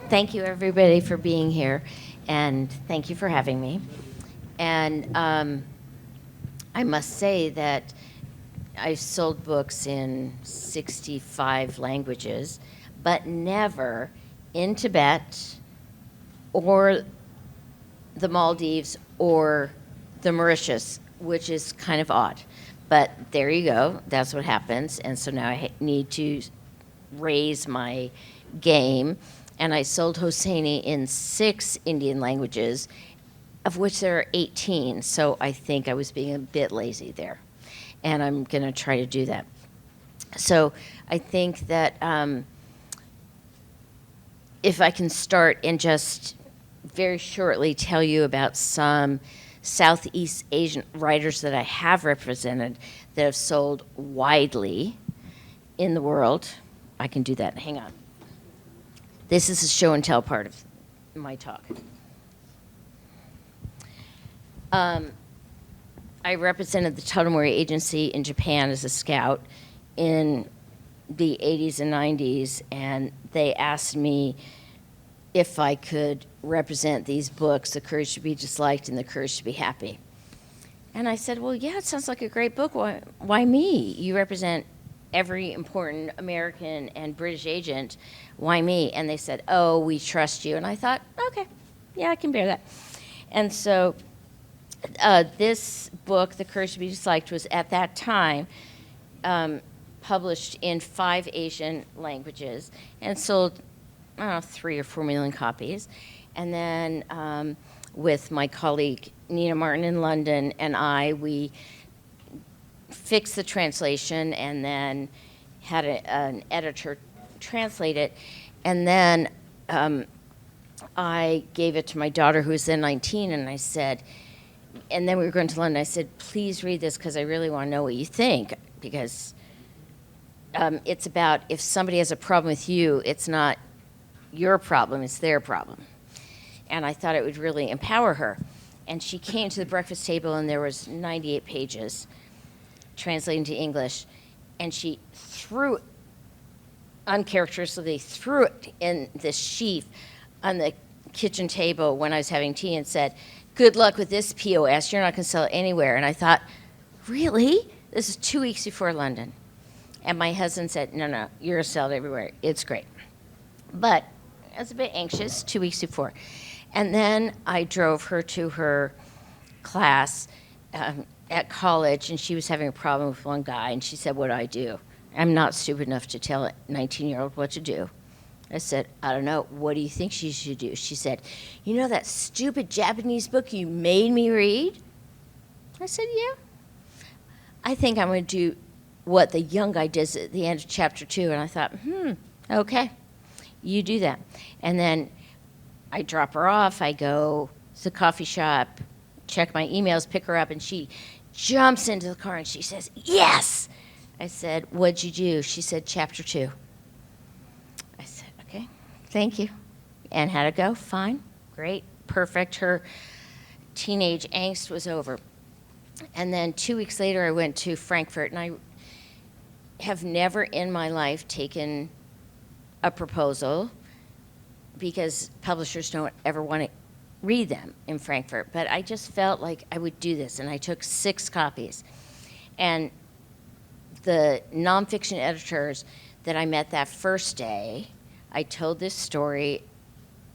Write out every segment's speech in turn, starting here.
Thank you, everybody, for being here, and thank you for having me. And I must say that I've sold books in 65 languages, but never in Tibet or the Maldives or the Mauritius, which is kind of odd. But there you go. That's what happens. And so now I need to raise my game. And I sold Hosseini in 6 Indian languages, of which there are 18. So I think I was being a bit lazy there. And I'm going to try to do that. So I think that if I can start and just very shortly tell you about some Southeast Asian writers that I have represented that have sold widely in the world. I can do that. Hang on. This is a show and tell part of my talk. I represented the Totemori Agency in Japan as a scout in the 80s and 90s, and they asked me if I could represent these books, The Courage to be Disliked and The Courage to be Happy. And I said, well, yeah, it sounds like a great book. Why me? You represent every important American and British agent. Why me? And they said, oh, we trust you. And I thought, okay, yeah, I can bear that. And so this book, The Courage to be Disliked, was at that time published in 5 Asian languages and sold, I don't know, 3 or 4 million copies. And then with my colleague Nina Martin in London and we fixed the translation and then had an editor translate it. And then I gave it to my daughter, who was then 19, and I said, and then we were going to London, I said, please read this because I really want to know what you think, because it's about if somebody has a problem with you, it's not your problem, it's their problem. And I thought it would really empower her. And she came to the breakfast table, and there was 98 pages translated into English, and she threw it, uncharacteristically threw it in this sheaf on the kitchen table when I was having tea and said, good luck with this POS, you're not going to sell it anywhere. And I thought, really? This is 2 weeks before London. And my husband said, no, you're going to sell it everywhere. It's great. But I was a bit anxious 2 weeks before. And then I drove her to her class at college, and she was having a problem with one guy, and she said, what do I do? I'm not stupid enough to tell a 19-year-old what to do. I said, I don't know, what do you think she should do? She said, you know that stupid Japanese book you made me read? I said, yeah. I think I'm going to do what the young guy does at the end of chapter 2. And I thought, okay, you do that. And then I drop her off, I go to the coffee shop, check my emails, pick her up, and she jumps into the car and she says, yes! I said, what'd you do? She said, chapter 2. I said, okay, thank you. And how'd it go? Fine, great, perfect. Her teenage angst was over. And then 2 weeks later, I went to Frankfurt, and I have never in my life taken a proposal because publishers don't ever want to read them in Frankfurt. But I just felt like I would do this, and I took 6 copies. And the nonfiction editors that I met that first day, I told this story,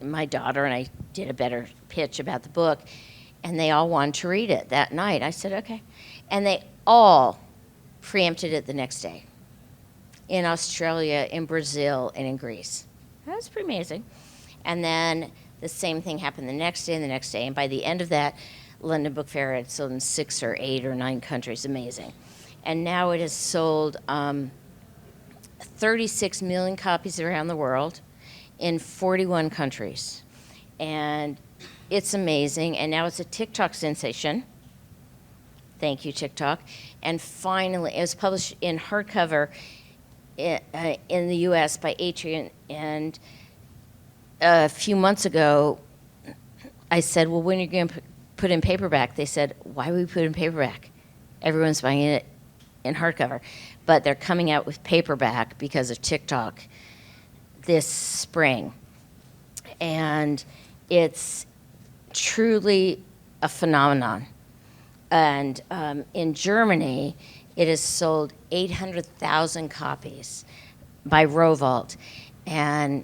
my daughter, and I did a better pitch about the book, and they all wanted to read it that night. I said, okay. And they all preempted it the next day in Australia, in Brazil, and in Greece. That was pretty amazing. And then the same thing happened the next day and the next day. And by the end of that, London Book Fair had sold in 6 or 8 or 9 countries. Amazing. And now it has sold 36 million copies around the world in 41 countries. And it's amazing. And now it's a TikTok sensation. Thank you, TikTok. And finally, it was published in hardcover in the US by Atria. And a few months ago, I said, well, when are you going to put in paperback? They said, why would we put in paperback? Everyone's buying it in hardcover. But they're coming out with paperback because of TikTok this spring. And it's truly a phenomenon. And in Germany, it has sold 800,000 copies by Rowohlt. And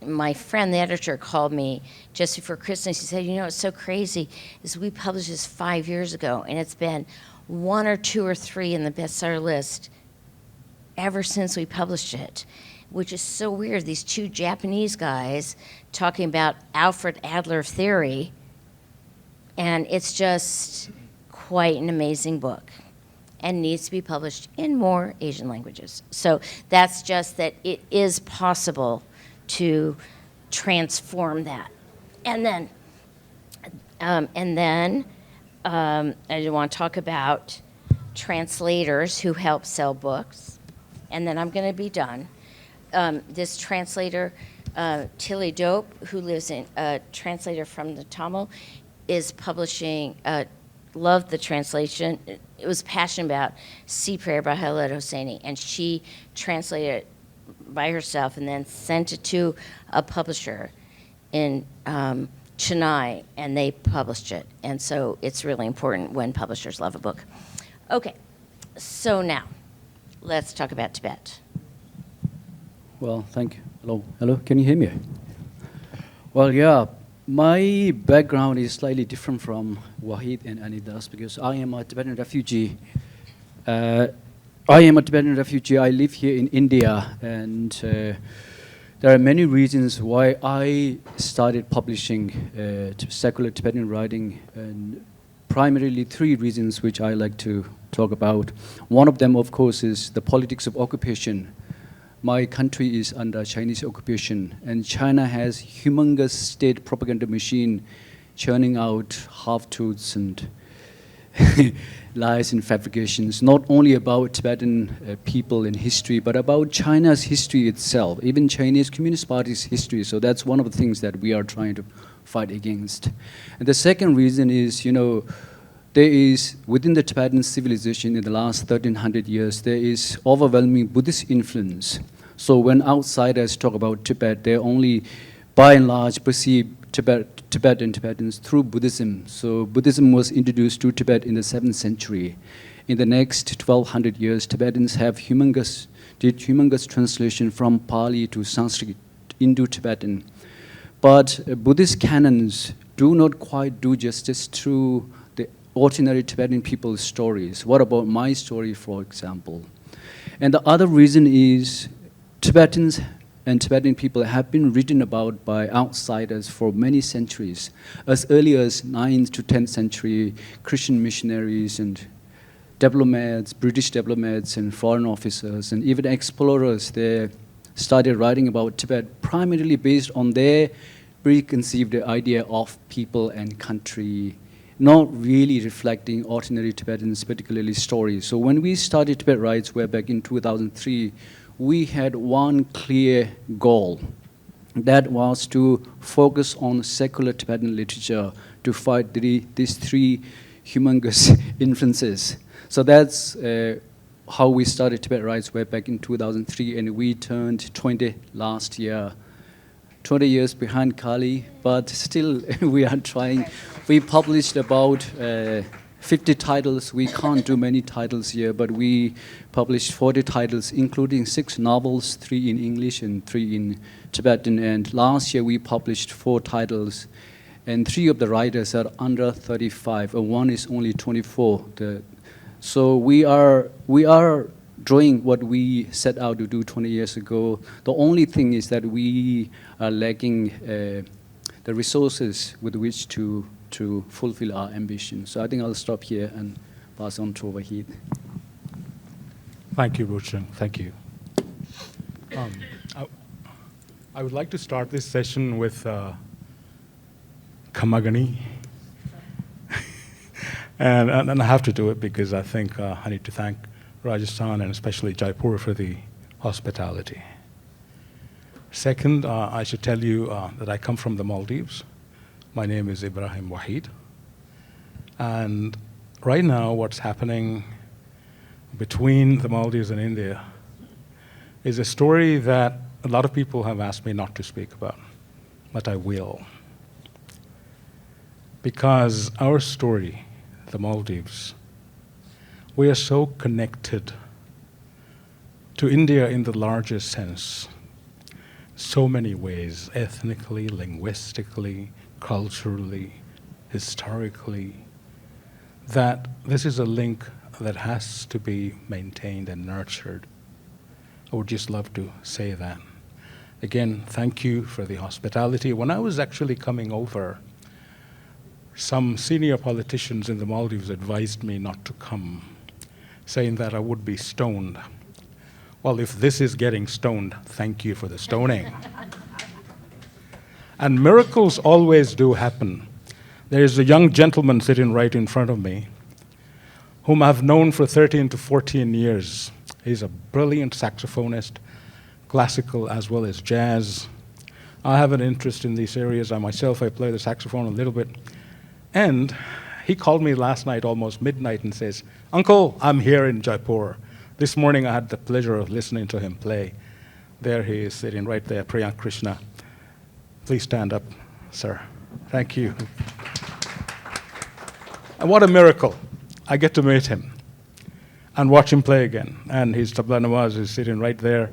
my friend, the editor, called me just before Christmas. He said, you know, it's so crazy, is we published this 5 years ago, and it's been 1 or 2 or 3 in the bestseller list ever since we published it, which is so weird. These 2 Japanese guys talking about Alfred Adler theory, and it's just quite an amazing book and needs to be published in more Asian languages. So that's just that it is possible to transform that. And then I want to talk about translators who help sell books. And then I'm going to be done. This translator, Tilly Dope, who lives in, translator from the Tamil, is publishing, loved the translation. It was passionate about Sea Prayer by Khaled Hosseini, and she translated it by herself and then sent it to a publisher in Chennai, and they published it. And so it's really important when publishers love a book. Okay, so now let's talk about Tibet. Well, thank you. Hello, can you hear me? Well, yeah, my background is slightly different from Waheed and Anitah's because I am a Tibetan refugee. I live here in India, and there are many reasons why I started publishing secular Tibetan writing, and primarily 3 reasons which I like to talk about. One of them, of course, is the politics of occupation. My country is under Chinese occupation, and China has humongous state propaganda machine churning out half-truths and lies and fabrications, not only about Tibetan people and history, but about China's history itself, even Chinese Communist Party's history. So that's one of the things that we are trying to fight against. And the second reason is, you know, there is, within the Tibetan civilization in the last 1300 years, there is overwhelming Buddhist influence. So when outsiders talk about Tibet, they only, by and large, perceive Tibet and Tibetans through Buddhism. So Buddhism was introduced to Tibet in the 7th century. In the next 1200 years, Tibetans did humongous translation from Pali to Sanskrit into Tibetan. But Buddhist canons do not quite do justice to the ordinary Tibetan people's stories. What about my story, for example? And the other reason is Tibetans and Tibetan people have been written about by outsiders for many centuries. As early as 9th to 10th century, Christian missionaries and diplomats, British diplomats and foreign officers and even explorers, they started writing about Tibet primarily based on their preconceived idea of people and country, not really reflecting ordinary Tibetans, particularly stories. So when we started Tibet Writes way back in 2003, we had one clear goal. That was to focus on secular Tibetan literature to fight these 3 humongous influences. So that's how we started Tibet Writes way back in 2003, and we turned 20 last year. 20 years behind Kali, but still we are trying. We published about 50 titles. We can't do many titles here, but we published 40 titles, including 6 novels, 3 in English and 3 in Tibetan. And last year we published 4 titles, and 3 of the writers are under 35, and 1 is only 24. So we are doing what we set out to do 20 years ago. The only thing is that we are lacking the resources with which to fulfill our ambition. So I think I'll stop here and pass on to Waheed. Thank you, Bhuchung. Thank you. I would like to start this session with Kamagani. and I have to do it because I think I need to thank Rajasthan and especially Jaipur for the hospitality. Second, I should tell you that I come from the Maldives. My name is Ibrahim Waheed. And right now, what's happening between the Maldives and India is a story that a lot of people have asked me not to speak about. but I will. Because our story, the Maldives, we are so connected to India in the larger sense, so many ways, ethnically, linguistically, culturally, historically, that this is a link that has to be maintained and nurtured. I would just love to say that. Again, thank you for the hospitality. When I was actually coming over, some senior politicians in the Maldives advised me not to come, saying that I would be stoned. Well, if this is getting stoned, thank you for the stoning. And miracles always do happen. There is a young gentleman sitting right in front of me, whom I've known for 13 to 14 years. He's a brilliant saxophonist, classical as well as jazz. I have an interest in these areas. I play the saxophone a little bit. And he called me last night, almost midnight, and says, "Uncle, I'm here in Jaipur." This morning I had the pleasure of listening to him play. There he is sitting right there, Priyank Krishna. Please stand up, sir. Thank you. And what a miracle. I get to meet him and watch him play again. And his tabla nawaz is sitting right there,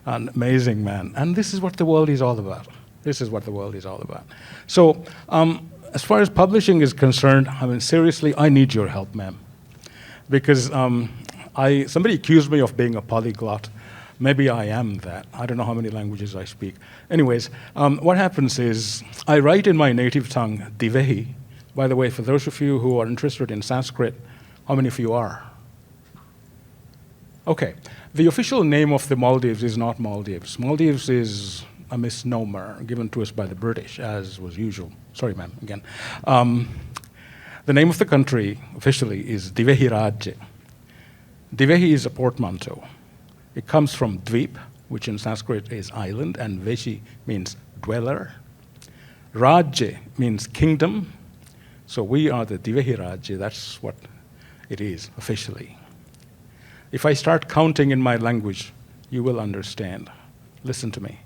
an amazing man. And this is what the world is all about. This is what the world is all about. So as far as publishing is concerned, I mean, seriously, I need your help, ma'am. Because somebody accused me of being a polyglot. Maybe I am that. I don't know how many languages I speak. Anyways, what happens is I write in my native tongue, Divehi. By the way, for those of you who are interested in Sanskrit, how many of you are? Okay. The official name of the Maldives is not Maldives. Maldives is a misnomer given to us by the British, as was usual. Sorry, ma'am, again. The name of the country officially is Divehi Rajya. Divehi is a portmanteau. It comes from Dweep, which in Sanskrit is island, and Veshi means dweller. Rajya means kingdom. So we are the Divehi Rajya. That's what it is officially. If I start counting in my language, you will understand. Listen to me.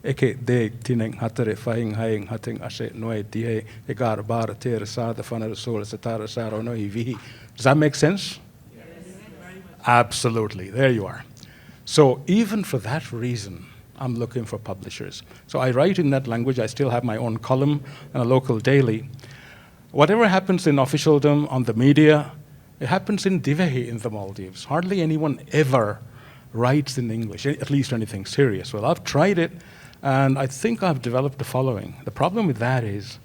Eke de tineng hatare faing haing hating ashe noe die egar bar ter sa the fanar sol satara saro no vihi. Does that make sense? Yes. Absolutely. There you are. So even for that reason, I'm looking for publishers. So I write in that language. I still have my own column and a local daily. Whatever happens in officialdom, on the media, it happens in Divehi in the Maldives. Hardly anyone ever writes in English, at least anything serious. Well, I've tried it, and I think I've developed the following. The problem with that is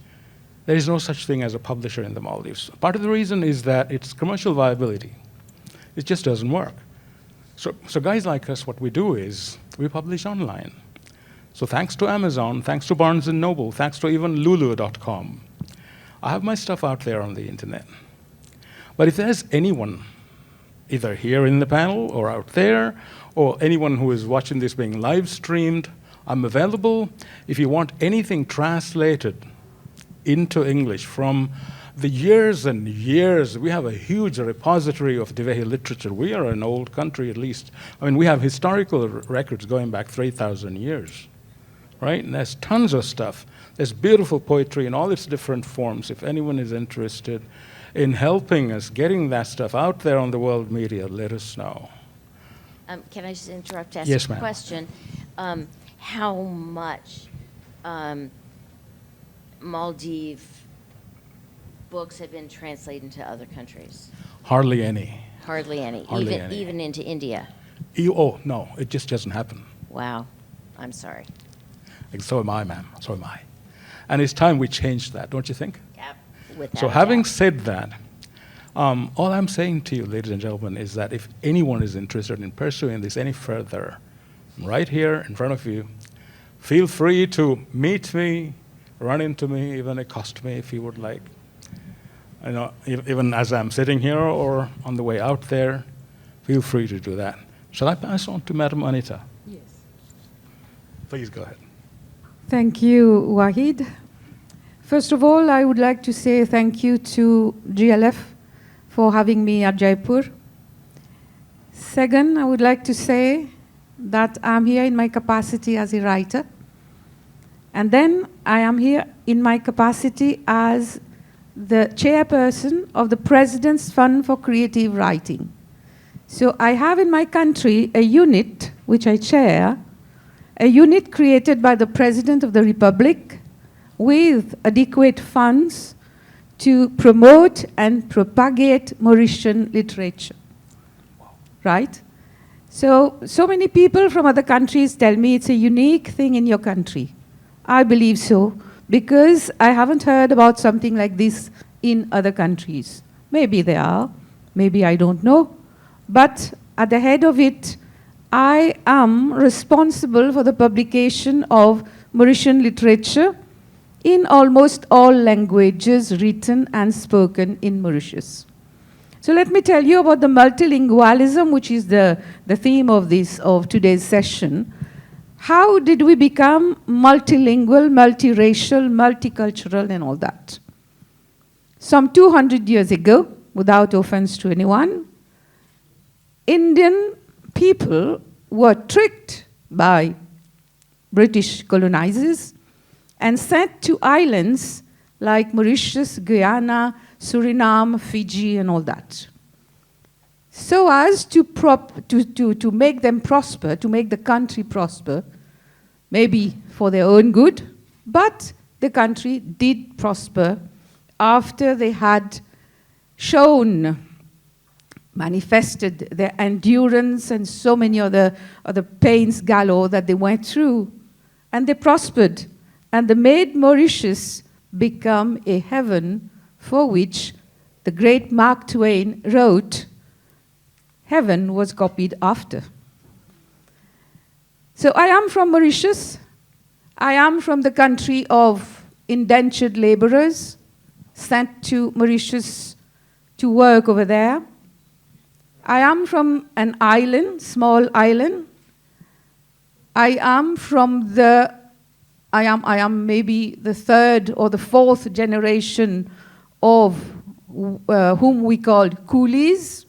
there is no such thing as a publisher in the Maldives. Part of the reason is that it's commercial viability. It just doesn't work. So guys like us, what we do is we publish online. So thanks to Amazon, thanks to Barnes & Noble, thanks to even Lulu.com, I have my stuff out there on the internet. But if there's anyone, either here in the panel or out there, or anyone who is watching this being live streamed, I'm available. If you want anything translated into English from the years and years, we have a huge repository of Divehi literature. We are an old country, at least. I mean, we have historical records going back 3,000 years, right? And there's tons of stuff. There's beautiful poetry in all its different forms. If anyone is interested in helping us, getting that stuff out there on the world media, let us know. Can I just interrupt to ask Yes, a ma'am. question? How much Maldives books have been translated into other countries? Hardly any. Hardly any. Hardly any. Even into India. Oh, no, it just doesn't happen. Wow. I'm sorry. And so am I, ma'am. So am I. And it's time we changed that, don't you think? Yep. Without So a having doubt. said that, all I'm saying to you, ladies and gentlemen, is that if anyone is interested in pursuing this any further, I'm right here in front of you. Feel free to meet me, run into me, even accost me if you would like. You know, even as I'm sitting here or on the way out there, feel free to do that. Shall I pass on to Madam Anitah? Yes. Please go ahead. Thank you, Waheed. First of all, I would like to say thank you to GLF for having me at Jaipur. Second, I would like to say that I'm here in my capacity as a writer. And then I am here in my capacity as the chairperson of the President's Fund for Creative Writing. So I have in my country a unit, which I chair, a unit created by the President of the Republic with adequate funds to promote and propagate Mauritian literature. Right? So many people from other countries tell me it's a unique thing in your country. I believe so, because I haven't heard about something like this in other countries. Maybe they are, maybe I don't know. But at the head of it, I am responsible for the publication of Mauritian literature in almost all languages written and spoken in Mauritius. So let me tell you about the multilingualism, which is the theme of today's session. How did we become multilingual, multiracial, multicultural, and all that? Some 200 years ago, without offense to anyone, Indian people were tricked by British colonizers and sent to islands like Mauritius, Guyana, Suriname, Fiji, and all that. So as to make them prosper, to make the country prosper, maybe for their own good, but the country did prosper after they had manifested their endurance and so many other pains galore that they went through. And they prospered. And they made Mauritius become a heaven for which the great Mark Twain wrote, heaven was copied after. So I am from Mauritius. I am from the country of indentured laborers sent to Mauritius to work over there. I am from an island, small island. I am maybe the third or the fourth generation of whom we called coolies,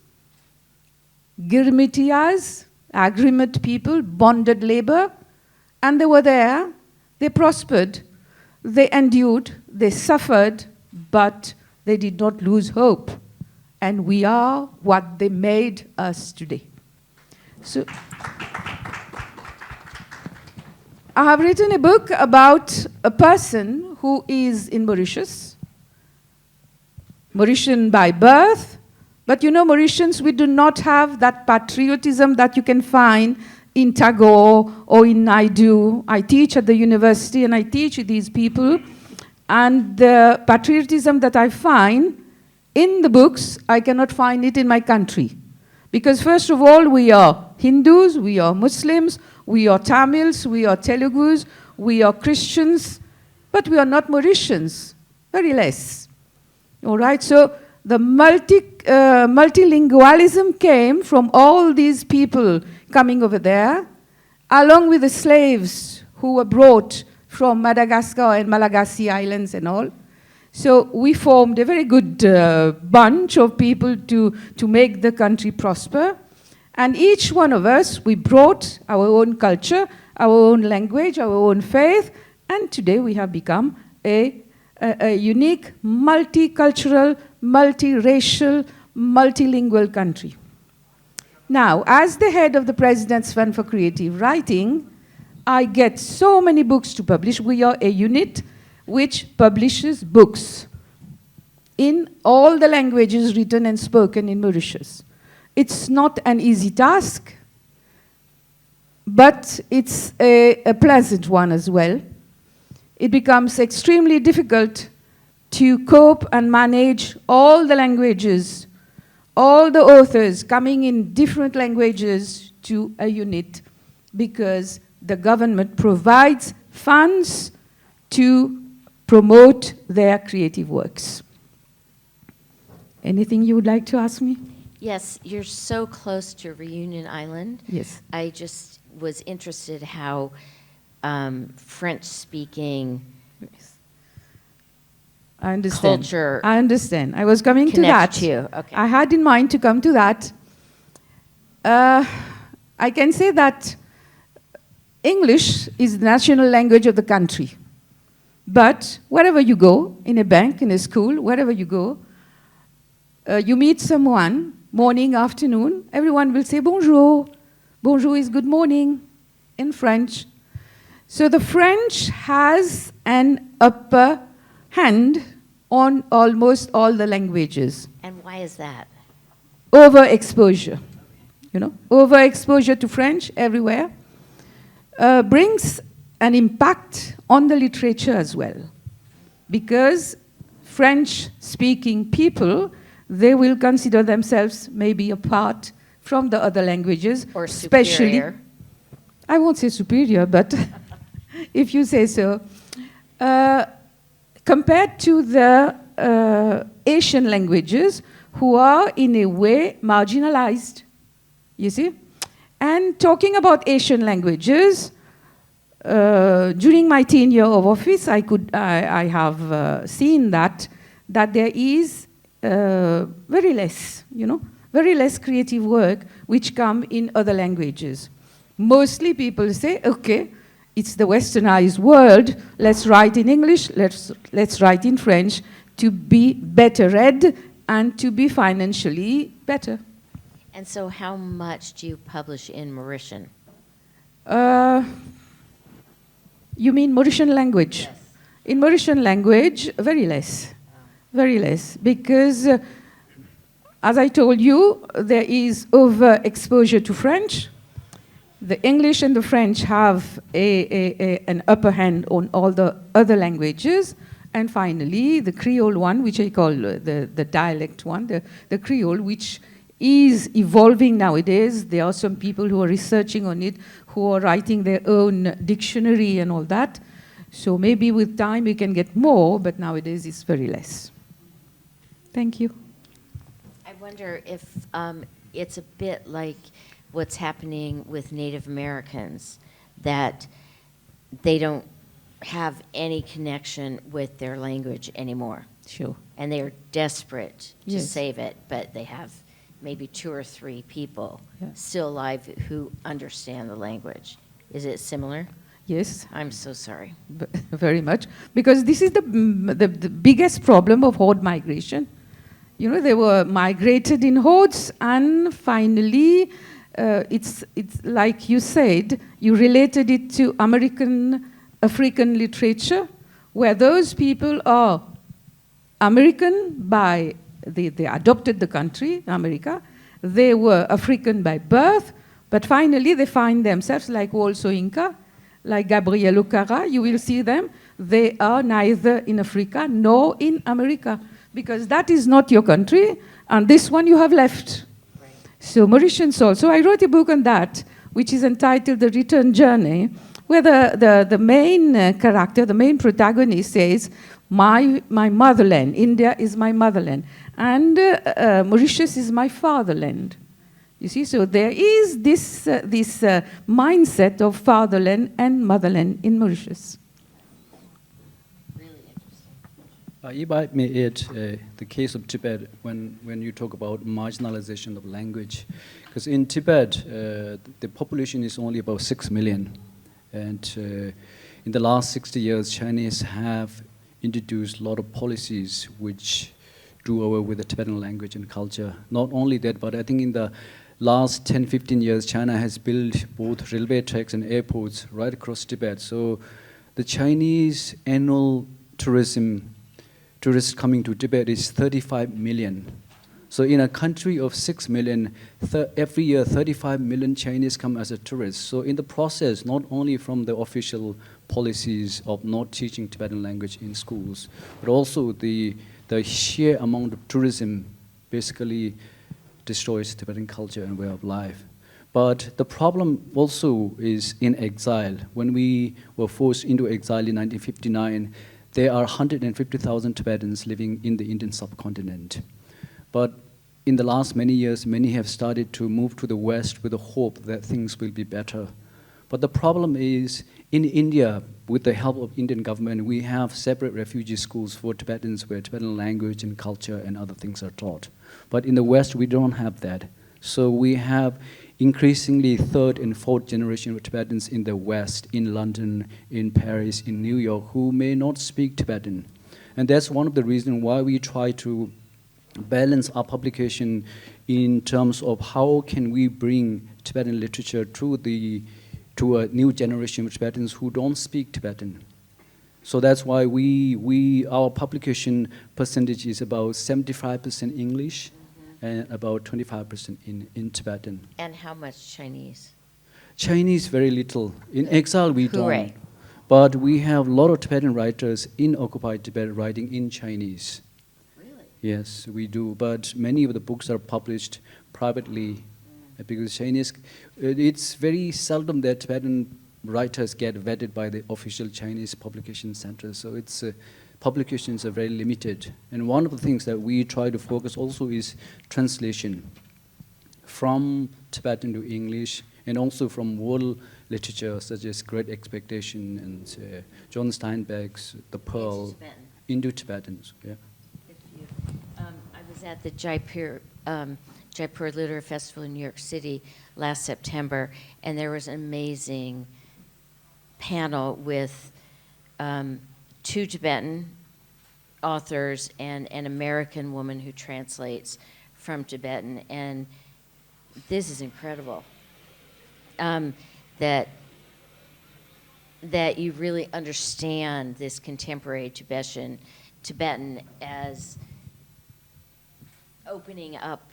girmitiyas, agreement people, bonded labor, and they were there, they prospered, they endured, they suffered, but they did not lose hope. And we are what they made us today. So I have written a book about a person who is in Mauritius, Mauritian by birth, but you know, Mauritians, we do not have that patriotism that you can find in Tagore or in Naidu. I teach at the university and I teach these people, and the patriotism that I find in the books, I cannot find it in my country. Because first of all, we are Hindus, we are Muslims, we are Tamils, we are Telugus, we are Christians, but we are not Mauritians, very less. All right, so the multilingualism came from all these people coming over there, along with the slaves who were brought from Madagascar and Malagasy Islands and all. So we formed a very good bunch of people to make the country prosper. And each one of us, we brought our own culture, our own language, our own faith, and today we have become a unique, multicultural, multiracial, multilingual country. Now, as the head of the President's Fund for Creative Writing, I get so many books to publish. We are a unit which publishes books in all the languages written and spoken in Mauritius. It's not an easy task, but it's a pleasant one as well. It becomes extremely difficult to cope and manage all the languages, all the authors coming in different languages to a unit, because the government provides funds to promote their creative works. Anything you would like to ask me? Yes, you're so close to Reunion Island. Yes. I just was interested how French-speaking I understand. culture I understand. I was coming to connects that. to you. Okay. I had in mind to come to that. I can say that English is the national language of the country. But wherever you go, in a bank, in a school, wherever you go, you meet someone, morning, afternoon, everyone will say bonjour. Bonjour is good morning in French. So the French has an upper hand on almost all the languages. And why is that? Overexposure, overexposure to French everywhere brings an impact on the literature as well. Because French-speaking people, they will consider themselves maybe apart from the other languages. Or especially, superior. I won't say superior, but if you say so. Compared to the Asian languages, who are in a way marginalized, you see? And talking about Asian languages, during my tenure of office, I have seen that there is very less creative work which come in other languages. Mostly people say, okay, it's the westernized world, let's write in English, let's write in French to be better read and to be financially better. And so how much do you publish in Mauritian? You mean Mauritian language? Yes. In Mauritian language, very less. Very less. Because, as I told you, there is overexposure to French. The English and the French have an upper hand on all the other languages. And finally, the Creole one, which I call the dialect one, the Creole, which is evolving nowadays. There are some people who are researching on it, who are writing their own dictionary and all that. So maybe with time we can get more, but nowadays it's very less. Thank you. I wonder if it's a bit like what's happening with Native Americans, that they don't have any connection with their language anymore. Sure. And they are desperate to Yes. save it, but they have maybe 2 or 3 people Yeah. still alive who understand the language. Is it similar? Yes, I'm so sorry. very much. Because this is the biggest problem of horde migration. They were migrated in hordes, and finally, it's like you said, you related it to African literature, where those people are American by, they adopted the country, America. They were African by birth, but finally they find themselves like Walso Inca, like Gabriel Ocara. You will see them. They are neither in Africa nor in America, because that is not your country, and this one you have left. Right. So Mauritians also, I wrote a book on that, which is entitled The Return Journey, where the main character, the main protagonist says, my motherland, India is my motherland, and Mauritius is my fatherland. You see, so there is this mindset of fatherland and motherland in Mauritius. Really interesting. If I may add the case of Tibet, when you talk about marginalization of language, because in Tibet, the population is only about 6 million. And in the last 60 years, Chinese have introduced a lot of policies which do away with the Tibetan language and culture. Not only that, but I think in the last 10, 15 years, China has built both railway tracks and airports right across Tibet. So the Chinese annual tourists coming to Tibet is 35 million. So in a country of 6 million, every year 35 million Chinese come as a tourist. So in the process, not only from the official policies of not teaching Tibetan language in schools, but also the sheer amount of tourism basically destroys Tibetan culture and way of life. But the problem also is in exile. When we were forced into exile in 1959, there are 150,000 Tibetans living in the Indian subcontinent. But in the last many years, many have started to move to the West with the hope that things will be better. But the problem is, in India, with the help of Indian government, we have separate refugee schools for Tibetans where Tibetan language and culture and other things are taught. But in the West, we don't have that. So we have increasingly third and fourth generation of Tibetans in the West, in London, in Paris, in New York, who may not speak Tibetan. And that's one of the reasons why we try to balance our publication in terms of how can we bring Tibetan literature to a new generation of Tibetans who don't speak Tibetan. So that's why our publication percentage is about 75% English and about 25% in Tibetan. And how much Chinese? Chinese, very little. In exile, we Hooray. don't. But we have a lot of Tibetan writers in occupied Tibet writing in Chinese. Really? Yes, we do. But many of the books are published privately because Chinese, it's very seldom that Tibetan writers get vetted by the official Chinese publication centers. So it's publications are very limited. And one of the things that we try to focus also is translation from Tibetan to English, and also from world literature such as Great Expectation and John Steinbeck's The Pearl into Tibetan. Yeah. I was at the Jaipur Literary Festival in New York City last September, and there was an amazing panel with 2 Tibetan authors and an American woman who translates from Tibetan, and this is incredible. That you really understand this contemporary Tibetan as opening up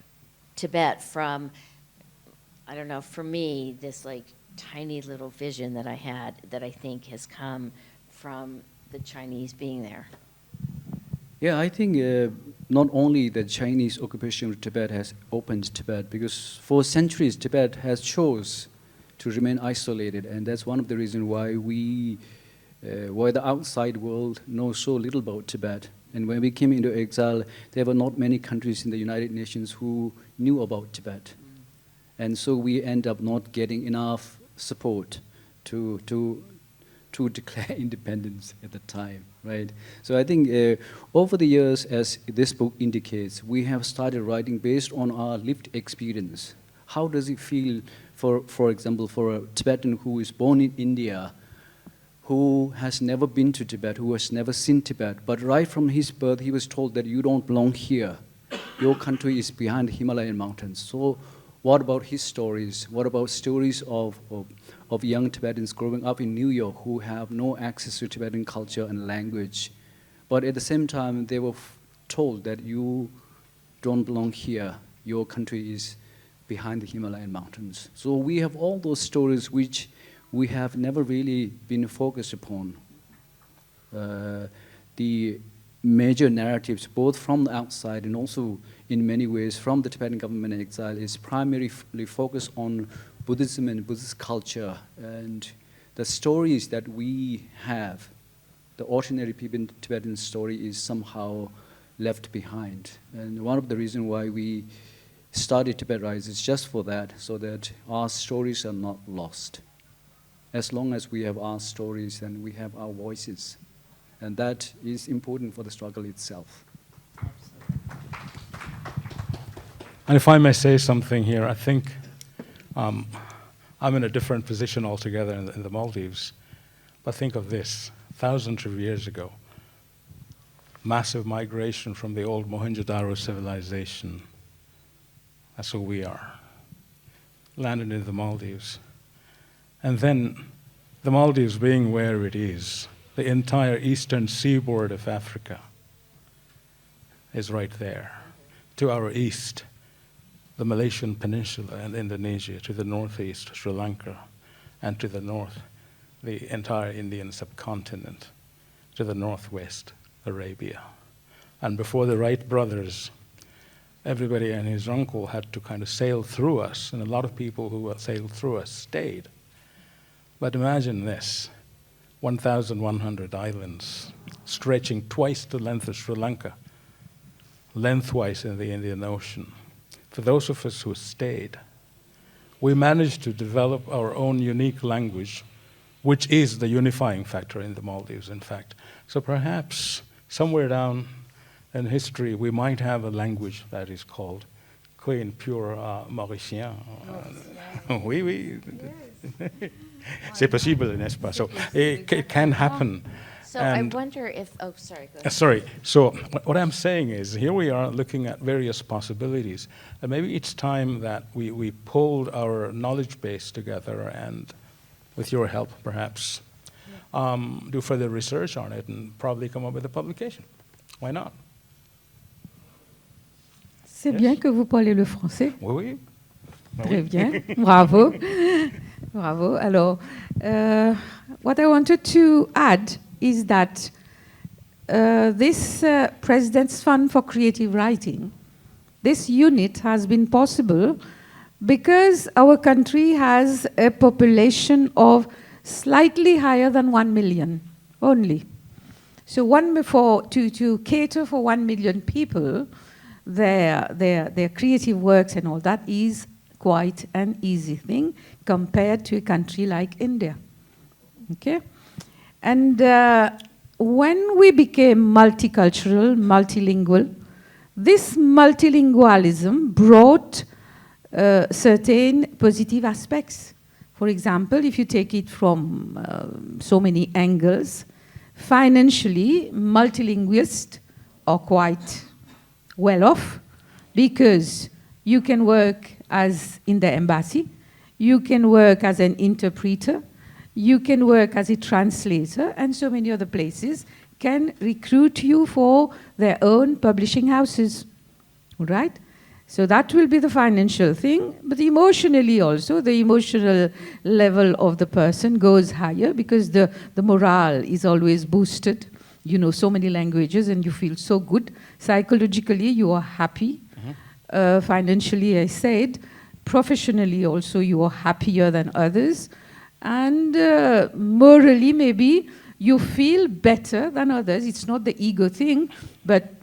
Tibet from, I don't know, for me, this like tiny little vision that I had that I think has come from the Chinese being there. Yeah, I think not only the Chinese occupation of Tibet has opened Tibet, because for centuries Tibet has chose to remain isolated, and that's one of the reasons why why the outside world knows so little about Tibet. And when we came into exile, there were not many countries in the United Nations who knew about Tibet. And so we end up not getting enough support to declare independence at the time, right? So I think over the years, as this book indicates, we have started writing based on our lived experience. How does it feel, for example, for a Tibetan who is born in India, who has never been to Tibet, who has never seen Tibet, but right from his birth, he was told that you don't belong here. Your country is behind the Himalayan mountains. So what about his stories? What about stories of young Tibetans growing up in New York who have no access to Tibetan culture and language, but at the same time, they were told that you don't belong here. Your country is behind the Himalayan mountains. So we have all those stories which we have never really been focused upon. The major narratives, both from the outside and also in many ways from the Tibetan government in exile, is primarily focused on Buddhism and Buddhist culture. And the stories that we have, the ordinary Tibetan story, is somehow left behind. And one of the reasons why we started Tibet Rise is just for that, so that our stories are not lost. As long as we have our stories, then we have our voices. And that is important for the struggle itself. And if I may say something here, I think I'm in a different position altogether in the Maldives. But think of this, thousands of years ago, massive migration from the old Mohenjo-Daro civilization. That's who we are. Landed in the Maldives. And then the Maldives being where it is, the entire eastern seaboard of Africa is right there. To our east, the Malaysian Peninsula and Indonesia, to the northeast, Sri Lanka, and to the north, the entire Indian subcontinent, to the northwest, Arabia. And before the Wright brothers, everybody and his uncle had to kind of sail through us, and a lot of people who sailed through us stayed. But imagine this, 1,100 islands stretching twice the length of Sri Lanka, lengthwise in the Indian Ocean. For those of us who stayed, we managed to develop our own unique language, which is the unifying factor in the Maldives, in fact. So perhaps somewhere down in history, we might have a language that is called Queen pure Mauritian. Oui, oui. C'est possible, n'est-ce pas? So it can happen. So I wonder if, oh, sorry, go ahead. Sorry. So what I'm saying is, here we are looking at various possibilities, and maybe it's time that we pulled our knowledge base together and, with your help, perhaps, do further research on it and probably come up with a publication. Why not? C'est bien que vous parlez le français. Oui, oui. Très bien. Bravo. Bravo. Alors, what I wanted to add is that this President's Fund for Creative Writing, this unit has been possible because our country has a population of slightly higher than 1 million only. So to cater for 1 million people, their creative works and all that is quite an easy thing compared to a country like India. Okay? And when we became multicultural, multilingual, this multilingualism brought certain positive aspects. For example, if you take it from so many angles, financially, multilingualists are quite well off because you can work as in the embassy, you can work as an interpreter, you can work as a translator, and so many other places can recruit you for their own publishing houses, right? So that will be the financial thing, but emotionally also, the emotional level of the person goes higher because the morale is always boosted. You know so many languages and you feel so good. Psychologically, you are happy. Financially, I said. Professionally also, you are happier than others. And morally, maybe, you feel better than others. It's not the ego thing, but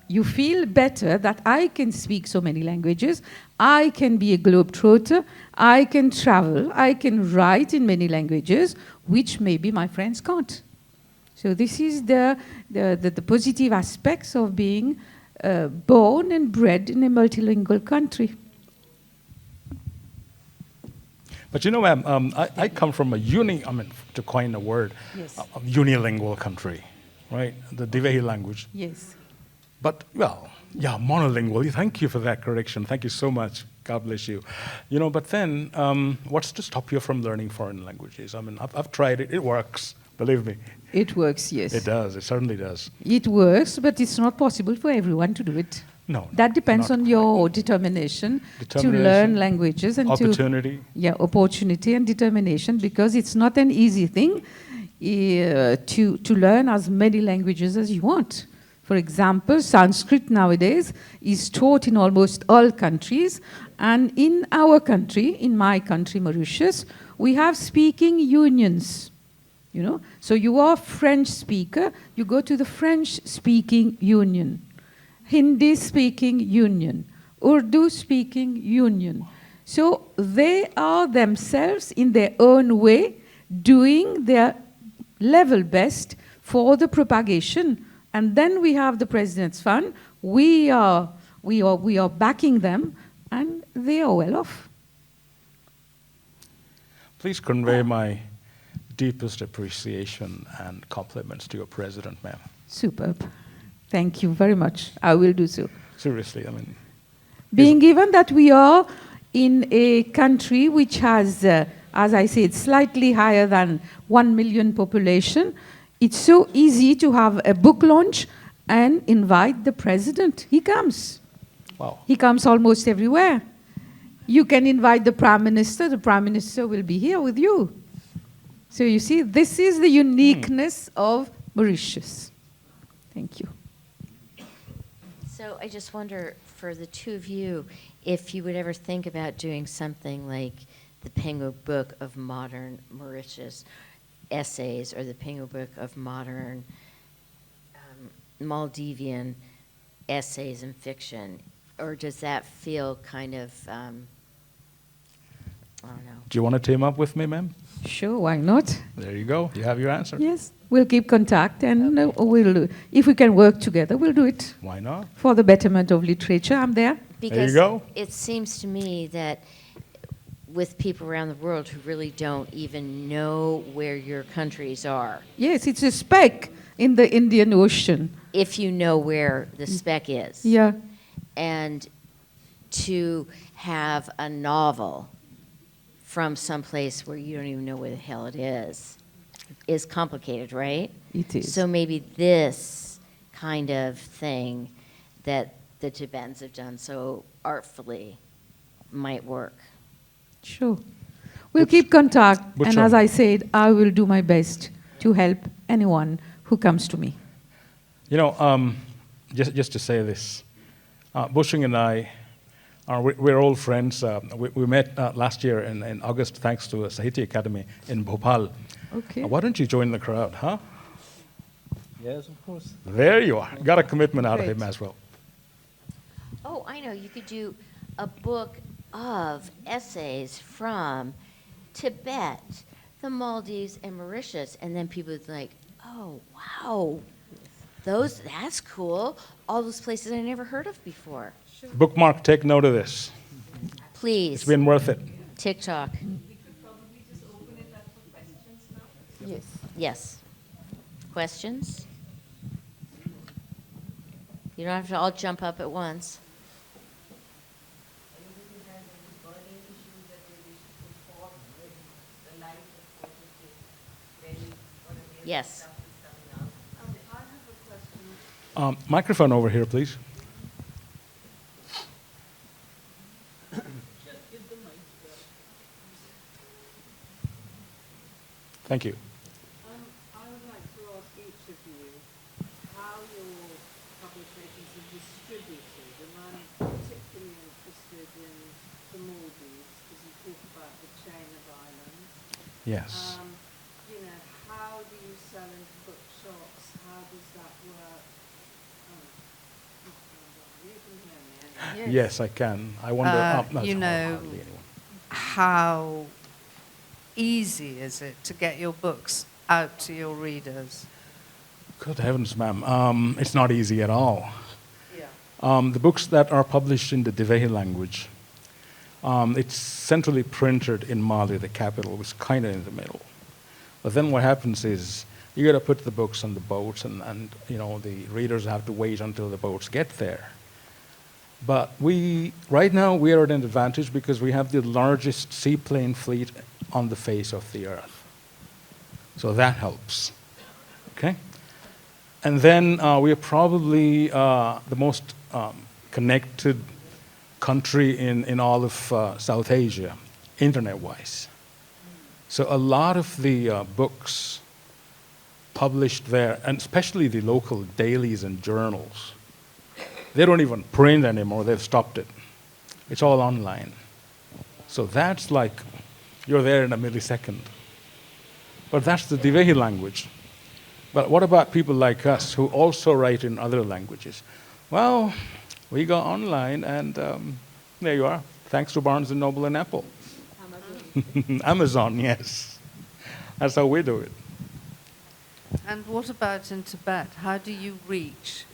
you feel better that I can speak so many languages, I can be a globetrotter, I can travel, I can write in many languages, which maybe my friends can't. So this is the positive aspects of being born and bred in a multilingual country. But you know, I come from to coin a word, Yes. a unilingual country, right? The Divehi language. Yes. But, well, yeah, monolingual. Thank you for that correction. Thank you so much. God bless you. You know, but then, what's to stop you from learning foreign languages? I mean, I've tried it. It works. Believe me. It works, yes. It does. It certainly does. It works, but it's not possible for everyone to do it. No. That depends not on your determination to learn languages and opportunity. Opportunity and determination, because it's not an easy thing to learn as many languages as you want. For example, Sanskrit nowadays is taught in almost all countries, and in our country, in my country, Mauritius, we have speaking unions. You know, so you are French speaker, you go to the French speaking union, Hindi speaking union, Urdu speaking union. So they are themselves in their own way doing their level best for the propagation. And then we have the President's Fund. We are backing them, and they are well off. Please convey my deepest appreciation and compliments to your president, ma'am. Superb. Thank you very much. I will do so. Seriously, I mean. Being given that we are in a country which has, as I said, slightly higher than 1 million population, it's so easy to have a book launch and invite the president. He comes. Wow. He comes almost everywhere. You can invite the prime minister will be here with you. So you see, this is the uniqueness of Mauritius. Thank you. So I just wonder, for the two of you, if you would ever think about doing something like the Penguin Book of Modern Mauritius Essays, or the Penguin Book of Modern Maldivian Essays and Fiction, or does that feel kind of I don't know. Do you want to team up with me, ma'am? Sure, why not? There you go. You have your answer. Yes, we'll keep contact, and we'll, if we can work together, we'll do it Why not? for the betterment of literature. I'm there. Because go. it seems to me that with people around the world who really don't even know where your countries are, Yes, it's a speck in the Indian Ocean. if you know where the speck is, Yeah, and to have a novel from someplace where you don't even know where the hell it is complicated, right? it is. So maybe this kind of thing that the Tibetans have done so artfully might work. Sure. We'll keep contact, and Bhuchung. as I said, I will do my best to help anyone who comes to me. You know, just to say this, Bhuchung and I, we're old friends. We met last year in August thanks to a Sahitya Academy in Bhopal. Okay. Why don't you join the crowd, huh? Yes, of course. There you are. Got a commitment out of Great. him as well. Oh, I know. You could do a book of essays from Tibet, the Maldives, and Mauritius, and then people would like, oh, wow, that's cool. All those places I never heard of before. BookMark, take note of this. Please, It's been worth it. TikTok. Yes. Yes. Questions? You don't have to all jump up at once. Yes. Microphone over here, please. Thank you. I would like to ask each of you how your publications are distributed, and I'm particularly interested in the Maldives, because you talk about the chain of islands. Yes. You know, how do you sell into bookshops? How does that work? You can hear me anyway. Yes, I can. I wonder. No, you it's know, hardly anyone. How easy is it to get your books out to your readers? Good heavens, ma'am. It's not easy at all. Yeah. The books that are published in the Divehi language, it's centrally printed in Mali, the capital, which is kind of in the middle. But then what happens is you got to put the books on the boats, and you know the readers have to wait until the boats get there. But right now we are at an advantage because we have the largest seaplane fleet on the face of the earth. So that helps. Okay? And then we are probably the most connected country in all of South Asia, internet-wise. So a lot of the books published there, and especially the local dailies and journals, they don't even print anymore. They've stopped it. It's all online. So that's like you're there in a millisecond. But that's the Divehi language. But what about people like us who also write in other languages? Well, we go online, and there you are. Thanks to Barnes & Noble and Apple. Amazon. Amazon, yes. That's how we do it. And what about in Tibet? How do you reach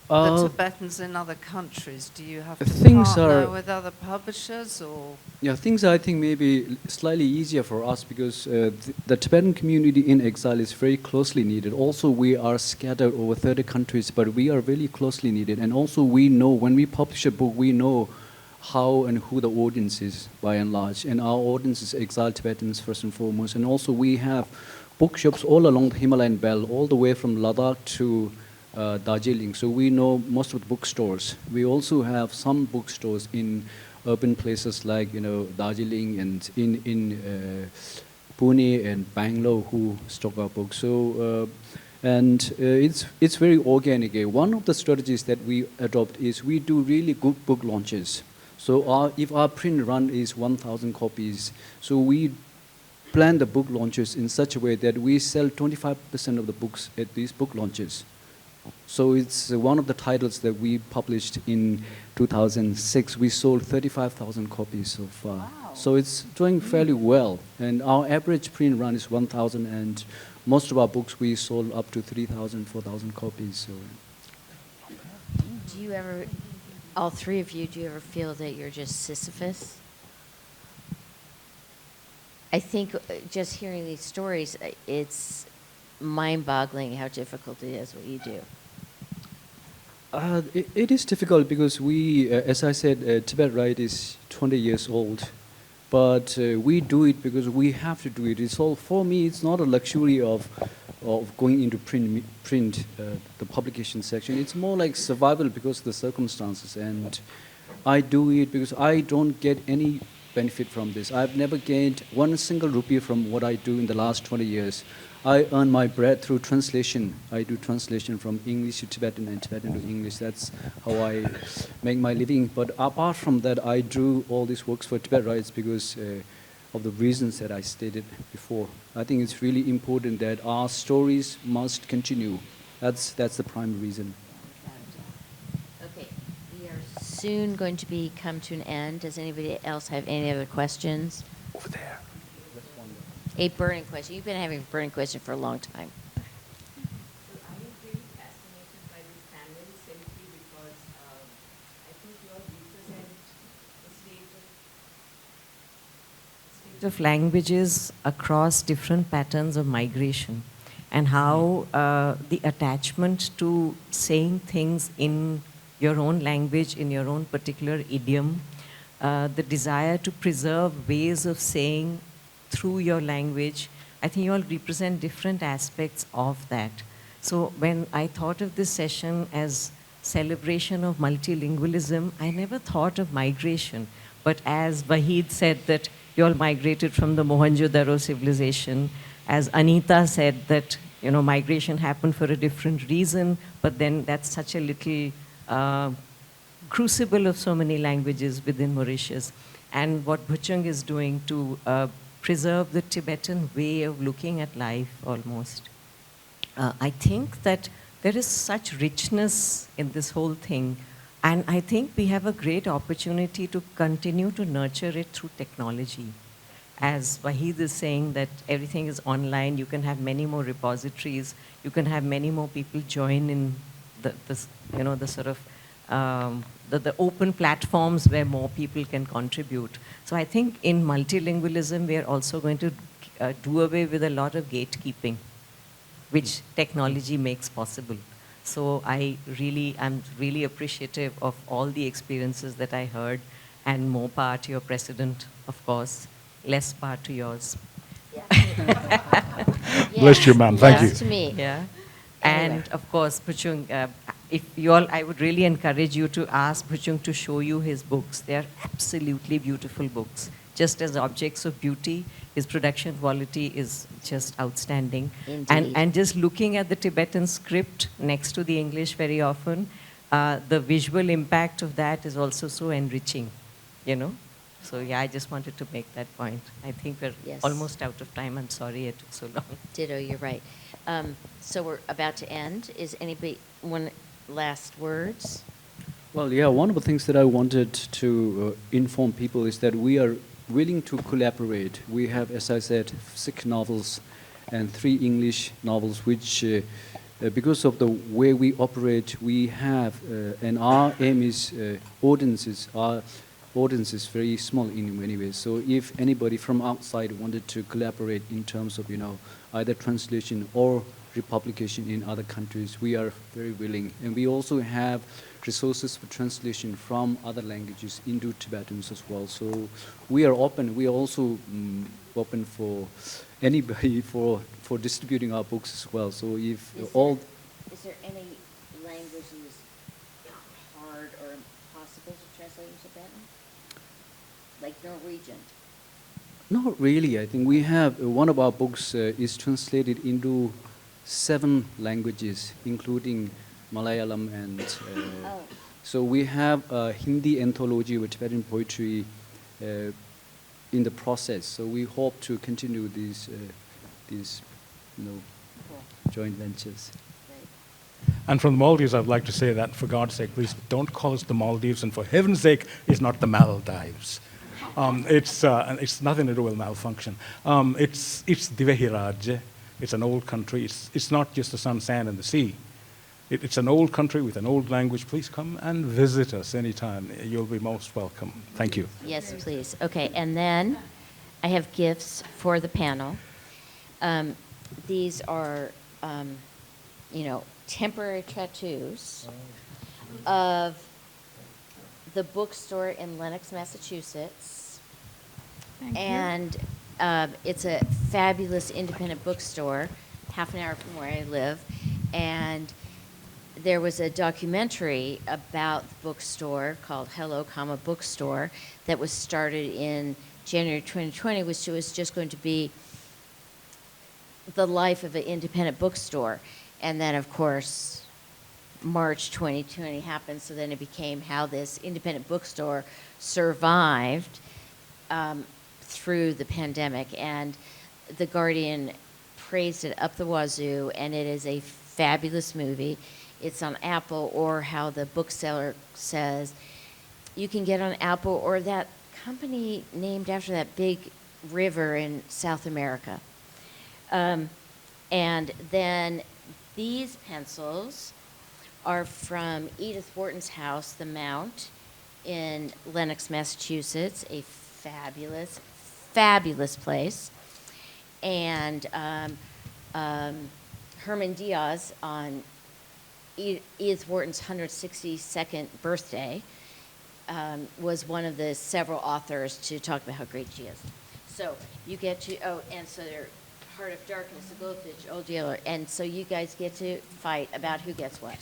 the Uh, Tibetans in other countries? Do you have to Things partner are- with other publishers, or? Yeah, things I think maybe slightly easier for us because the Tibetan community in exile is very closely needed. Also, we are scattered over 30 countries, but we are really closely needed. And also, we know when we publish a book, we know how and who the audience is by and large. And our audience is exiled Tibetans first and foremost. And also, we have bookshops all along the Himalayan belt, all the way from Ladakh to Darjeeling. So we know most of the bookstores. We also have some bookstores in urban places like Darjeeling and in Pune and Bangalore who stock our books. So it's very organic. One of the strategies that we adopt is we do really good book launches. So if our print run is 1,000 copies, so we plan the book launches in such a way that we sell 25% of the books at these book launches. So it's one of the titles that we published in 2006. We sold 35,000 copies of So it's doing fairly well. And our average print run is 1,000, and most of our books we sold up to 3,000, 4,000 copies. So Do you ever, all three of you, do you ever feel that you're just Sisyphus? I think just hearing these stories, it's mind-boggling how difficult it is what you do. it is difficult because we, as I said, Tibet Right is 20 years old. But we do it because we have to do it. It's all, for me, it's not a luxury of going into print the publication section. It's more like survival because of the circumstances. And I do it because I don't get any benefit from this. I've never gained one single rupee from what I do in the last 20 years. I earn my bread through translation. I do translation from English to Tibetan and Tibetan to English. That's how I make my living. But apart from that, I do all these works for Tibet Rights because of the reasons that I stated before. I think it's really important that our stories must continue. That's the prime reason. Okay, we are soon going to come to an end. Does anybody else have any other questions? Over there. A burning question. You've been having a burning question for a long time. So I am really fascinated by this panel simply because I think you all represent the state of languages across different patterns of migration, and how the attachment to saying things in your own language, in your own particular idiom, the desire to preserve ways of saying through your language. I think you all represent different aspects of that. So when I thought of this session as celebration of multilingualism, I never thought of migration. But as Waheed said that you all migrated from the Mohenjo-daro civilization, as Anitah said that migration happened for a different reason, but then that's such a little crucible of so many languages within Mauritius. And what Bhuchung is doing to preserve the Tibetan way of looking at life almost. I think that there is such richness in this whole thing, and I think we have a great opportunity to continue to nurture it through technology. As Waheed is saying that everything is online, you can have many more repositories, you can have many more people join in the sort of the open platforms where more people can contribute. So I think in multilingualism, we are also going to do away with a lot of gatekeeping, which technology makes possible. So I'm really appreciative of all the experiences that I heard, and more power to your president, of course, less power to yours. Bless you, ma'am. Thank you. To me. Yeah. Anyway. And of course, Bhuchung, if you all, I would really encourage you to ask Bhuchung to show you his books. They are absolutely beautiful books. Just as objects of beauty, his production quality is just outstanding. Indeed. And just looking at the Tibetan script next to the English very often, the visual impact of that is also so enriching, So yeah, I just wanted to make that point. I think we're Yes. almost out of time. I'm sorry it took so long. Ditto, you're right. So we're about to end. Is anybody, one last words? Well, yeah, one of the things that I wanted to inform people is that we are willing to collaborate. We have, as I said, 6 novels and 3 English novels, which, because of the way we operate, we have, and our aim is our audience is very small in many ways. So if anybody from outside wanted to collaborate in terms of, either translation or republication in other countries, we are very willing. And we also have resources for translation from other languages into Tibetans as well. So we are open. We are also open for anybody for distributing our books as well. So if Is there any languages hard or impossible to translate into Tibetan? Like Norwegian? Not really. I think we have, one of our books is translated into 7 languages, including Malayalam and... Oh. So we have a Hindi anthology with Tibetan poetry in the process. So we hope to continue these Cool. joint ventures. Great. And from the Maldives, I'd like to say that, for God's sake, please don't call us the Maldives, and for heaven's sake, it's not the Maldives. It's nothing to do with malfunction. It's Divehiraj. It's an old country. It's not just the sun, sand, and the sea. It's an old country with an old language. Please come and visit us anytime. You'll be most welcome. Thank you. Yes, please. Okay, and then I have gifts for the panel. These are, temporary tattoos of the bookstore in Lenox, Massachusetts. Thank you. And it's a fabulous independent bookstore, half an hour from where I live. And there was a documentary about the bookstore called Hello, Bookstore that was started in January 2020, which was just going to be the life of an independent bookstore. And then, of course, March 2020 happened, so then it became how this independent bookstore survived through the pandemic. And The Guardian praised it up the wazoo, and it is a fabulous movie. It's on Apple, or how the bookseller says, you can get on Apple or that company named after that big river in South America. And then these pencils are from Edith Wharton's house, The Mount, in Lenox, Massachusetts, a fabulous, fabulous place. And Herman Diaz, on Edith Wharton's 162nd birthday, was one of the several authors to talk about how great she is. So you get to, and so they're Heart of Darkness, The Goldfinch, Old Jailer, and so you guys get to fight about who gets what.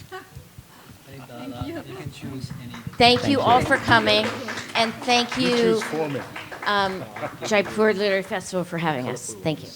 You can choose any. Thank you all for coming, and thank you, Choose for me. Jaipur Literary Festival, for having us. Thank you.